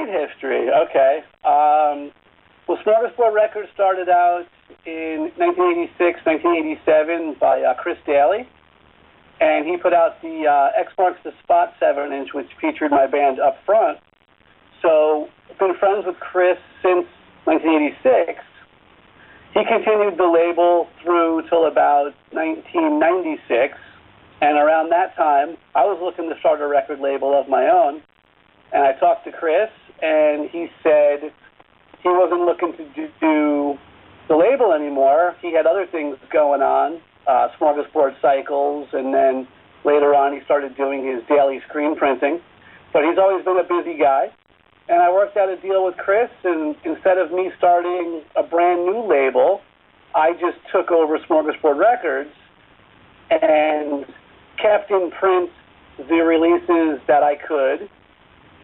great history. Okay. Well, Smorgasbord Records started out in 1986, 1987 by Chris Daly, and he put out the X Marks the Spot 7-inch, which featured my band Upfront. So I've been friends with Chris since 1986. He continued the label through till about 1996, and around that time, I was looking to start a record label of my own, and I talked to Chris, and he said he wasn't looking to do the label anymore. He had other things going on, Smorgasbord Cycles, and then later on he started doing his daily screen printing. But he's always been a busy guy. And I worked out a deal with Chris, and instead of me starting a brand new label, I just took over Smorgasbord Records and kept in print the releases that I could,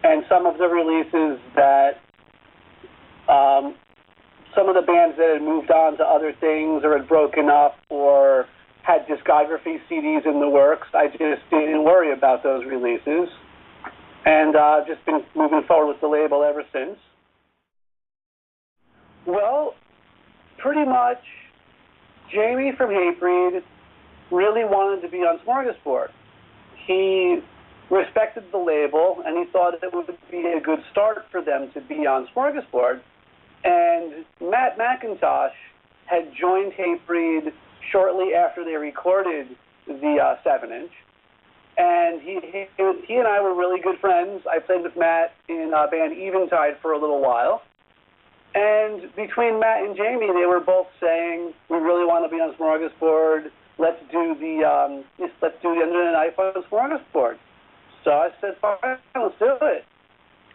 and some of the releases that some of the bands that had moved on to other things or had broken up or had discography CDs in the works, I just didn't worry about those releases. And just been moving forward with the label ever since. Well, pretty much, Jamie from Hatebreed really wanted to be on Smorgasbord. He respected the label, and he thought it would be a good start for them to be on Smorgasbord. And Matt McIntosh had joined Hatebreed shortly after they recorded the 7-inch. And he and I were really good friends. I played with Matt in band Eventide for a little while. And between Matt and Jamie, they were both saying, we really want to be on Smorgasbord. Let's do the end of the night on Smorgasbord. So I said, fine, let's do it.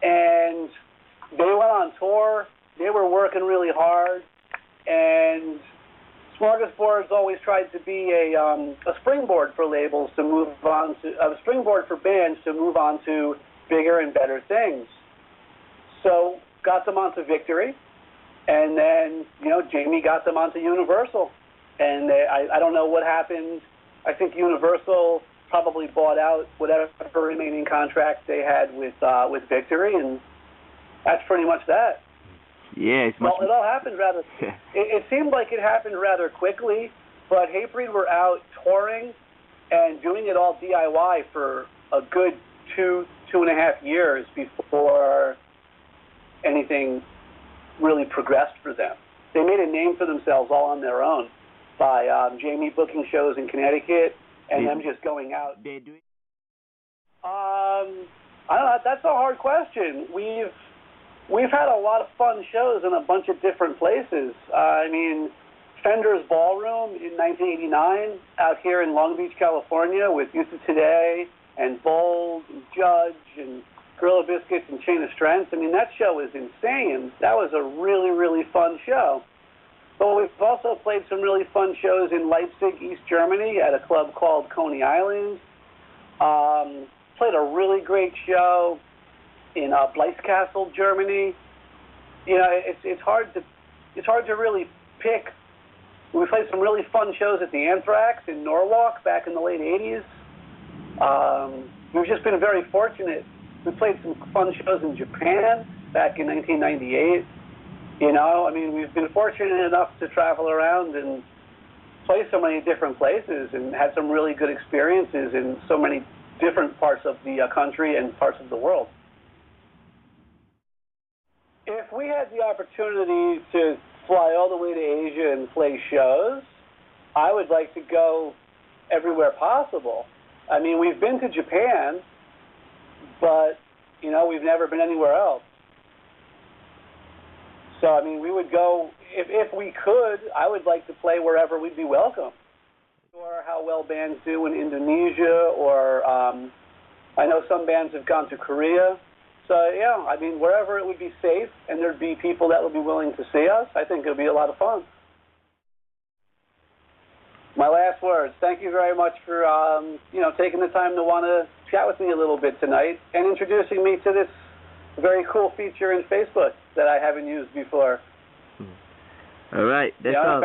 And they went on tour. They were working really hard. And Smorgasbord's always tried to be a springboard for labels to move on to, a springboard for bands to move on to bigger and better things. So got them onto Victory, and then, Jamie got them onto Universal. And I don't know what happened. I think Universal probably bought out whatever remaining contract they had with Victory, and that's pretty much that. Yeah, it all happened rather. It seemed like it happened rather quickly, but Hatebreed were out touring and doing it all DIY for a good 2.5 years before anything really progressed for them. They made a name for themselves all on their own by Jamie booking shows in Connecticut and them just going out. They do it? I don't know. That's a hard question. We've had a lot of fun shows in a bunch of different places. I mean, Fender's Ballroom in 1989 out here in Long Beach, California with Youth of Today and Bold and Judge and Gorilla Biscuits and Chain of Strength. I mean, that show was insane. That was a really, really fun show. But we've also played some really fun shows in Leipzig, East Germany at a club called Coney Island. Played a really great show in Bleiskastel, Germany. It's hard to really pick. We played some really fun shows at the Anthrax in Norwalk back in the late 80s. We've just been very fortunate. We played some fun shows in Japan back in 1998. We've been fortunate enough to travel around and play so many different places and had some really good experiences in so many different parts of the country and parts of the world. If we had the opportunity to fly all the way to Asia and play shows, I would like to go everywhere possible. I mean, we've been to Japan, but, we've never been anywhere else. So, I mean, we would go, if we could, I would like to play wherever we'd be welcome. Or how well bands do in Indonesia, or I know some bands have gone to Korea. So, yeah, I mean, wherever it would be safe and there'd be people that would be willing to see us, I think it would be a lot of fun. My last words, thank you very much for, taking the time to want to chat with me a little bit tonight and introducing me to this very cool feature in Facebook that I haven't used before. All right, that's all.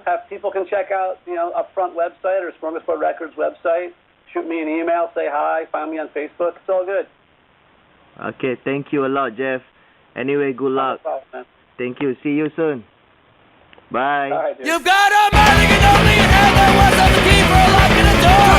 Have people can check out, Upfront website or Smorgasbord Records website, shoot me an email, say hi, find me on Facebook. It's all good. Okay, thank you a lot, Jeff. Anyway, good luck. No problem, man. Thank you. See you soon. Bye. All right, dude. You've got a man, you can only have there was a key for a lock in the door.